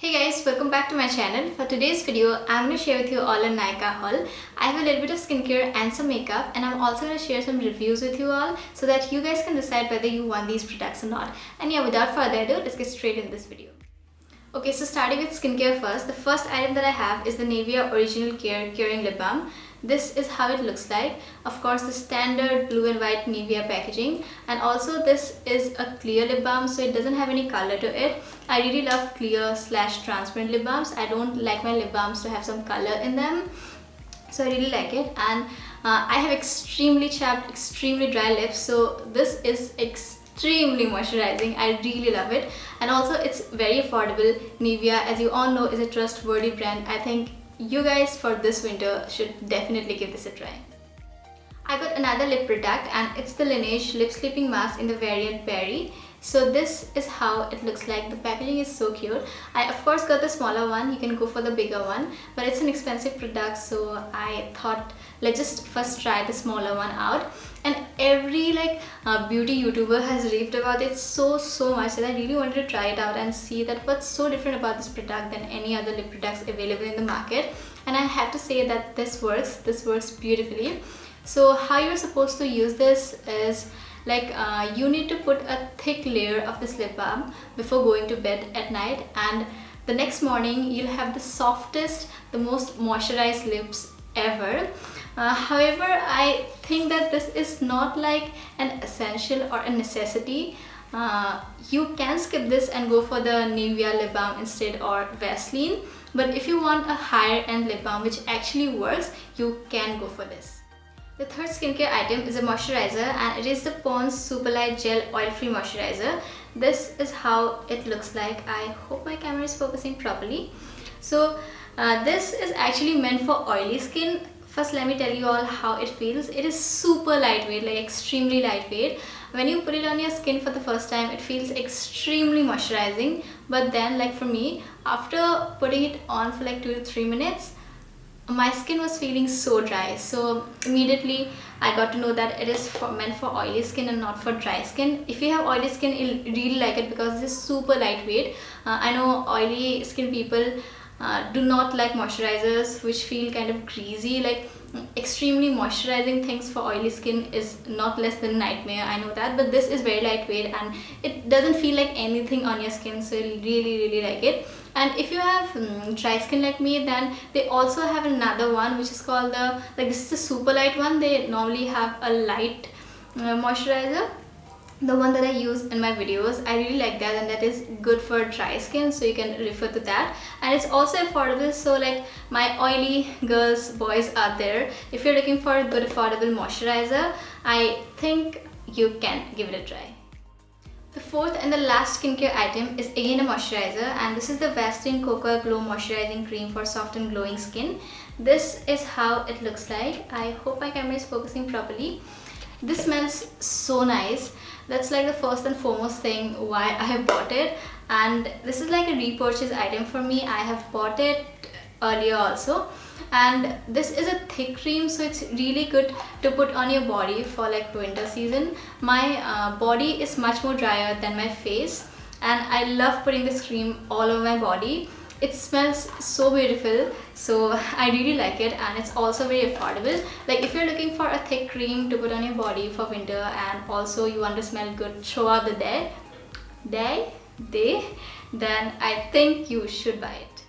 Hey guys, welcome back to my channel. For today's video, I'm going to share with you all a NYKAA haul. I have a little bit of skincare and some makeup, and I'm also going to share some reviews with you all so that you guys can decide whether you want these products or not. And yeah, without further ado, let's get straight in this video. Okay, so starting with skincare first, the first item that I have is the Nivea Original Care Curing Lip Balm. This is how it looks like. Of course, the standard blue and white Nivea packaging, and also this is a clear lip balm, so it doesn't have any color to it. I really love clear/transparent lip balms. I don't like my lip balms to have some color in them, so I really like it. And I have extremely chapped, extremely dry lips, so this is extremely moisturizing. I really love it, and also it's very affordable. Nivea, as you all know, is a trustworthy brand. I think you guys for this winter should definitely give this a try. I got another lip product, and it's the Lineage Lip Sleeping Mask in the variant Berry. So this is how it looks like. The packaging is so cute. I of course got the smaller one. You can go for the bigger one, but it's an expensive product, so I thought let's just first try the smaller one out. And every beauty YouTuber has raved about it so much that I really wanted to try it out and see that what's so different about this product than any other lip products available in the market. And I have to say that this works beautifully. So how you're supposed to use this is you need to put a thick layer of this lip balm before going to bed at night, and the next morning you'll have the softest, the most moisturized lips ever. However, I think that this is not like an essential or a necessity. You can skip this and go for the Nivea lip balm instead, or Vaseline, but if you want a higher end lip balm which actually works, you can go for this. The third skincare item is a moisturizer, and it is the Pond's Super Light Gel Oil-Free Moisturizer. This is how it looks like. I hope my camera is focusing properly. So this is actually meant for oily skin. First, let me tell you all how it feels. It is super lightweight, like extremely lightweight. When you put it on your skin for the first time, it feels extremely moisturizing. But then, like for me, after putting it on for like 2 to 3 minutes, my skin was feeling so dry. So immediately I got to know that it is meant for oily skin and not for dry skin. If you have oily skin, you'll really like it because it is super lightweight. I know oily skin people do not like moisturizers which feel kind of greasy. Like extremely moisturizing things for oily skin is not less than a nightmare, I know that, but this is very lightweight and it doesn't feel like anything on your skin, so you'll really like it. And if you have dry skin like me, then they also have another one which is called the, this is the super light one. They normally have a light moisturizer, the one that I use in my videos. I really like that, and that is good for dry skin, so you can refer to that. And it's also affordable, so like my oily girls, boys out there, if you're looking for a good affordable moisturizer, I think you can give it a try. The fourth and the last skincare item is again a moisturizer, and this is the Vaseline Cocoa Glow Moisturizing Cream for soft and glowing skin. This is how it looks like. I hope my camera is focusing properly. This smells so nice. That's like the first and foremost thing why I have bought it, and this is like a repurchase item for me. I have bought it earlier also, and this is a thick cream, so it's really good to put on your body for like winter season. My body is much more drier than my face, and I love putting this cream all over my body. It smells so beautiful, so I really like it, and it's also very affordable. Like if you're looking for a thick cream to put on your body for winter, and also you want to smell good throughout the day, then I think you should buy it.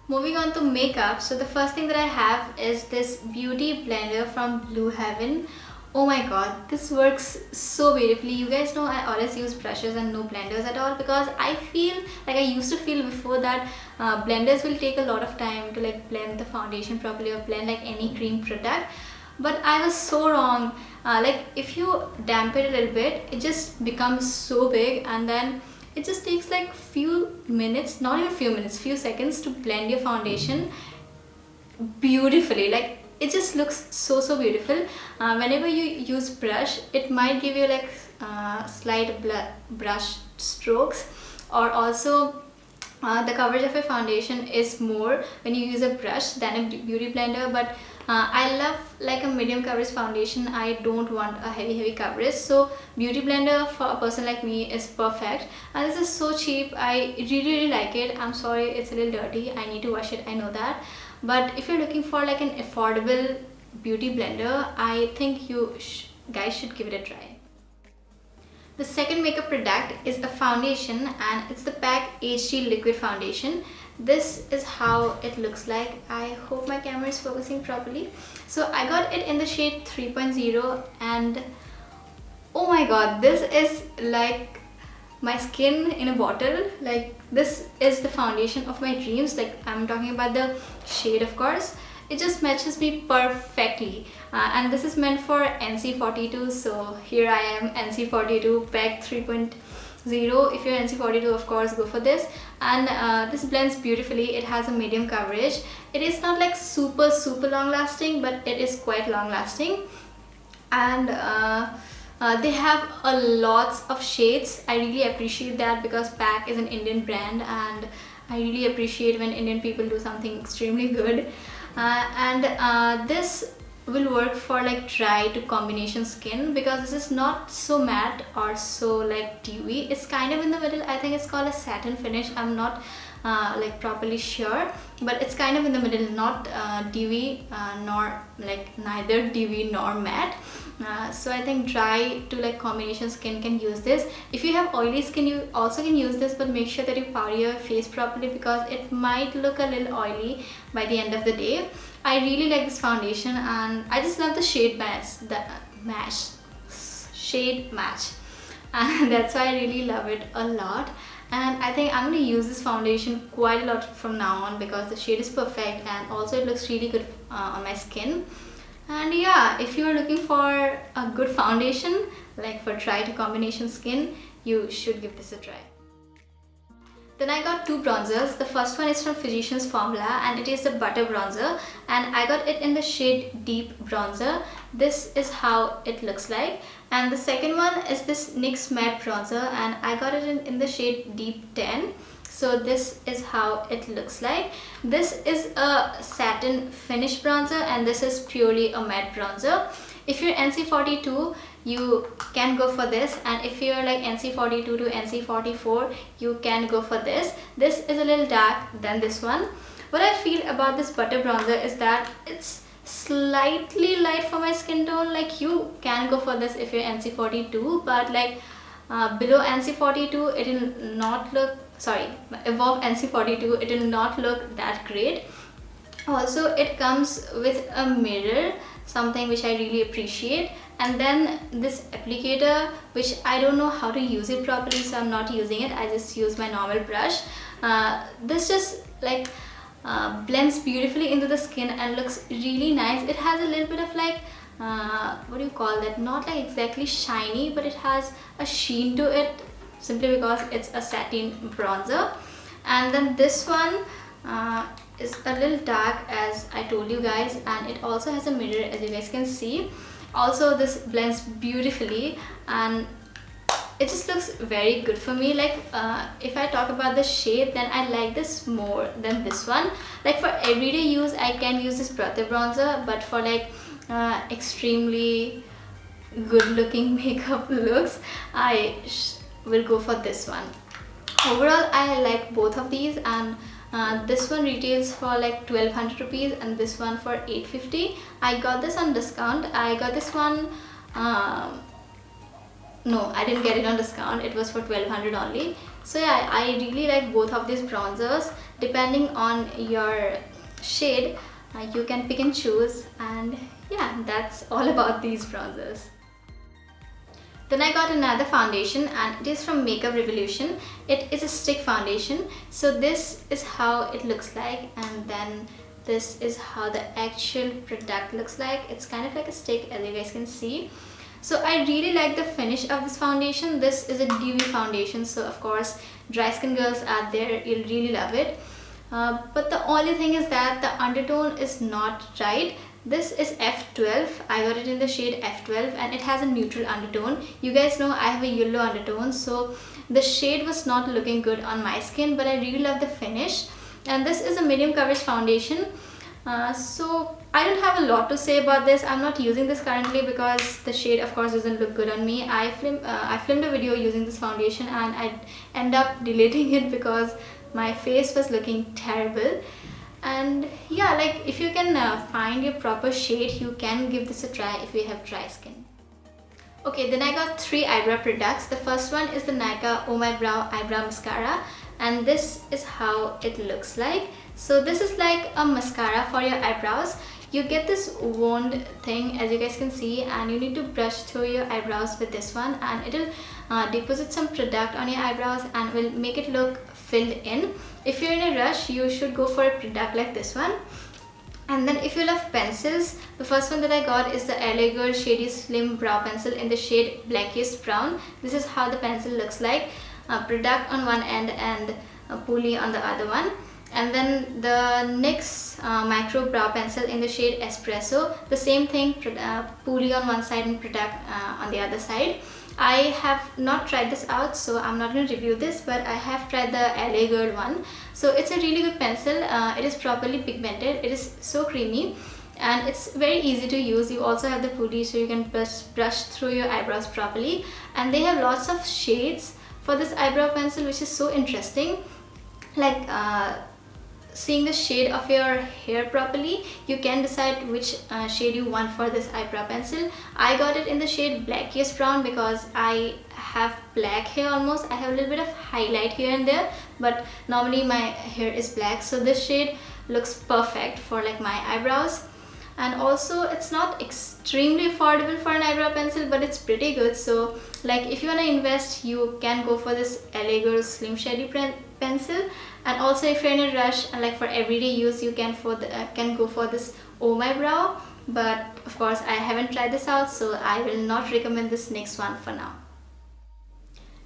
Moving on to makeup, so the first thing that I have is this beauty blender from Blue Heaven. Oh my god, this works so beautifully. You guys know I always use brushes and no blenders at all, because I feel like I used to feel before that blenders will take a lot of time to like blend the foundation properly or blend like any cream product. But I was so wrong. Like if you damp it a little bit, it just becomes so big, and then it just takes like few minutes, not even few minutes, few seconds to blend your foundation beautifully. Like it just looks so beautiful. Whenever you use brush, it might give you like slight brush strokes, or also the coverage of a foundation is more when you use a brush than a beauty blender. But I love like a medium coverage foundation. I don't want a heavy coverage, so Beauty Blender for a person like me is perfect. And this is so cheap. I really like it. I'm sorry it's a little dirty, I need to wash it, I know that. But if you're looking for like an affordable beauty blender, I think you guys should give it a try. The second makeup product is a foundation, and it's the PAC HD Liquid Foundation. This is how it looks like. I hope my camera is focusing properly. So I got it in the shade 3.0, and oh my god, this is like my skin in a bottle. Like, this is the foundation of my dreams. Like, I'm talking about the shade, of course. It just matches me perfectly, and this is meant for NC42, so here I am, NC42 PAC 3.0. If you're NC42, of course go for this. And this blends beautifully. It has a medium coverage. It is not like super long lasting, but it is quite long lasting. And they have a lots of shades. I really appreciate that, because PAC is an Indian brand, and I really appreciate when Indian people do something extremely good. This will work for like dry to combination skin, because this is not so matte or so like dewy. It's kind of in the middle. I think it's called a satin finish. I'm not like properly sure, but it's kind of in the middle, not dewy nor like neither dewy nor matte. So I think dry to like combination skin can use this. If you have oily skin, you also can use this, but make sure that you powder your face properly, because it might look a little oily by the end of the day. I really like this foundation, and I just love the shade match, and that's why I really love it a lot. And I think I'm going to use this foundation quite a lot from now on, because the shade is perfect, and also it looks really good on my skin. And yeah, if you are looking for a good foundation like for dry to combination skin, you should give this a try. Then I got two bronzers. The first one is from Physicians Formula, and it is the Butter Bronzer, and I got it in the shade Deep Bronzer. This is how it looks like. And the second one is this NYX Matte Bronzer, and I got it in the shade Deep 10. So this is how it looks like. This is a satin finish bronzer, and this is purely a matte bronzer. If you're NC42, you can go for this, and if you're like NC42 to NC44, you can go for this. This is a little dark than this one. What I feel about this Butter Bronzer is that it's slightly light for my skin tone. Like, you can go for this if you're NC42, but like below NC42, it will not look, above NC42, it will not look that great. Also, it comes with a mirror, something which I really appreciate, and then this applicator, which I don't know how to use it properly, so I'm not using it. I just use my normal brush. This just like blends beautifully into the skin and looks really nice. It has a little bit of like what do you call that, not like exactly shiny, but it has a sheen to it, simply because it's a satin bronzer. And then this one is a little dark, as I told you guys, and it also has a mirror, as you guys can see. Also, this blends beautifully, and it just looks very good for me. Like, if I talk about the shade, then I like this more than this one. Like, for everyday use, I can use this Butter Bronzer, but for like extremely good looking makeup looks, I will go for this one. Overall, I like both of these, and this one retails for like 1200 rupees and this one for 850. I got this on discount. I got this one, no, I didn't get it on discount. It was for 1200 only. So yeah, I really like both of these bronzers. Depending on your shade, you can pick and choose, and yeah, that's all about these bronzers. Then I got another foundation, and it is from Makeup Revolution. It is a stick foundation. So this is how it looks like, and then this is how the actual product looks like. It's kind of like a stick, as you guys can see. So I really like the finish of this foundation. This is a dewy foundation, so of course dry skin girls out there, you'll really love it. But the only thing is that the undertone is not right. This is F12. I got it in the shade F12, and it has a neutral undertone. You guys know I have a yellow undertone, so the shade was not looking good on my skin, but I really love the finish. And this is a medium coverage foundation. So I don't have a lot to say about this. I'm not using this currently because the shade of course doesn't look good on me. I filmed a video using this foundation and I end up deleting it because my face was looking terrible. And yeah, like if you can find your proper shade, you can give this a try if you have dry skin. Okay, then I got 3 eyebrow products. The first one is the NYKAA Oh My Brow Eyebrow Mascara, and this is how it looks like. So this is like a mascara for your eyebrows. You get this wand thing as you guys can see, and you need to brush through your eyebrows with this one, and it'll deposit some product on your eyebrows and will make it look filled in. If you're in a rush, you should go for a product like this one. And then if you love pencils, the first one that I got is the LA Girl Shady Slim Brow Pencil in the shade Blackest Brown. This is how the pencil looks like. Product on one end and a pulley on the other one. And then the NYX Micro Brow Pencil in the shade Espresso. The same thing, pulley on one side and product on the other side. I have not tried this out, so I'm not going to review this, but I have tried the LA Girl one. So it's a really good pencil. It is properly pigmented. It is so creamy and it's very easy to use. You also have the pulley so you can brush through your eyebrows properly. And they have lots of shades for this eyebrow pencil, which is so interesting. Like seeing the shade of your hair properly, you can decide which shade you want for this eyebrow pencil. I got it in the shade Blackest Brown because I have black hair almost. I have a little bit of highlight here and there, but normally my hair is black, so this shade looks perfect for like my eyebrows. And also it's not extremely affordable for an eyebrow pencil, but it's pretty good. So like if you want to invest, you can go for this LA Girl Slim Shady pencil. And also if you're in a rush and like for everyday use, you can go for this Oh My Brow. But of course I haven't tried this out, so I will not recommend this next one for now.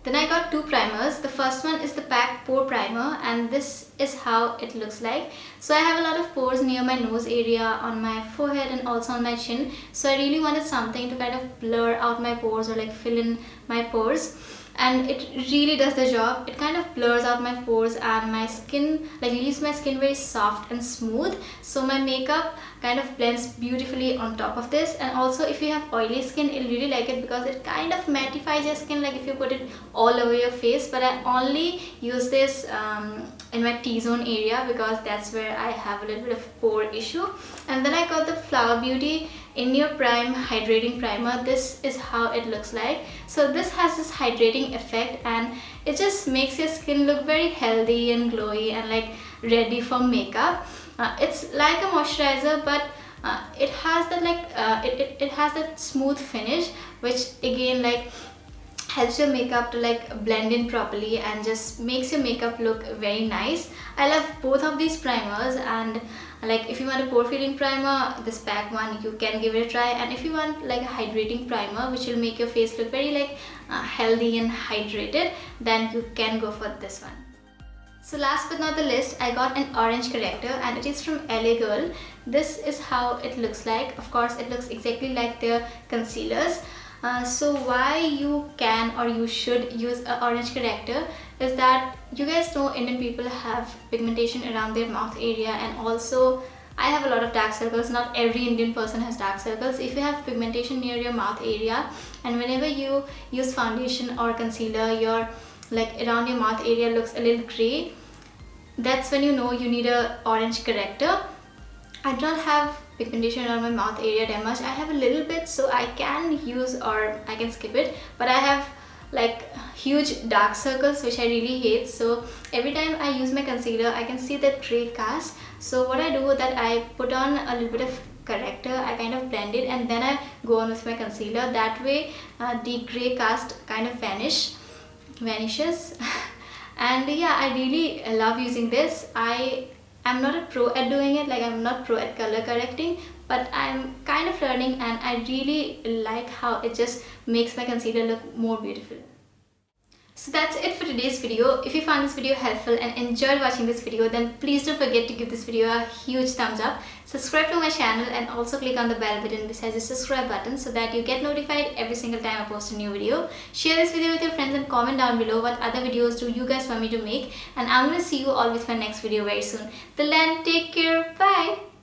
Then I got 2 primers. The first one is the Pack Pore Primer, and this is how it looks like. So I have a lot of pores near my nose area, on my forehead and also on my chin. So I really wanted something to kind of blur out my pores or like fill in my pores. And it really does the job. It kind of blurs out my pores and my skin, like leaves my skin very soft and smooth. So my makeup kind of blends beautifully on top of this. And also if you have oily skin, you'll really like it because it kind of mattifies your skin, like if you put it all over your face. But I only use this in my T-zone area because that's where I have a little bit of pore issue. And then I got the Flower Beauty In Your Prime Hydrating Primer. This is how it looks like. So this has this hydrating effect and it just makes your skin look very healthy and glowy and like ready for makeup. It's like a moisturizer, but it has that like it has that smooth finish, which again like helps your makeup to like blend in properly and just makes your makeup look very nice. I love both of these primers, and like if you want a pore filling primer, this Pack one, you can give it a try. And if you want like a hydrating primer which will make your face look very like healthy and hydrated, then you can go for this one. So last but not the least, I got an orange corrector and it is from LA Girl. This is how it looks like. Of course it looks exactly like their concealers. So why you can or you should use an orange corrector is that you guys know Indian people have pigmentation around their mouth area, and also I have a lot of dark circles. Not every Indian person has dark circles. If you have pigmentation near your mouth area and whenever you use foundation or concealer, your like around your mouth area looks a little gray, that's when you know you need a orange corrector. I don't have pigmentation around my mouth area that much. I have a little bit, so I can use or I can skip it, but I have like huge dark circles which I really hate. So every time I use my concealer, I can see that gray cast. So what I do is that I put on a little bit of corrector, I kind of blend it, and then I go on with my concealer. That way the gray cast kind of vanishes. And yeah, I really love using this. I'm not a pro at doing it, like I'm not pro at color correcting, but I'm kind of learning and I really like how it just makes my concealer look more beautiful. So that's it for today's video. If you found this video helpful and enjoyed watching this video, then please don't forget to give this video a huge thumbs up. Subscribe to my channel and also click on the bell button beside the subscribe button so that you get notified every single time I post a new video. Share this video with your friends and comment down below what other videos do you guys want me to make. And I'm going to see you all with my next video very soon. Till then, take care. Bye.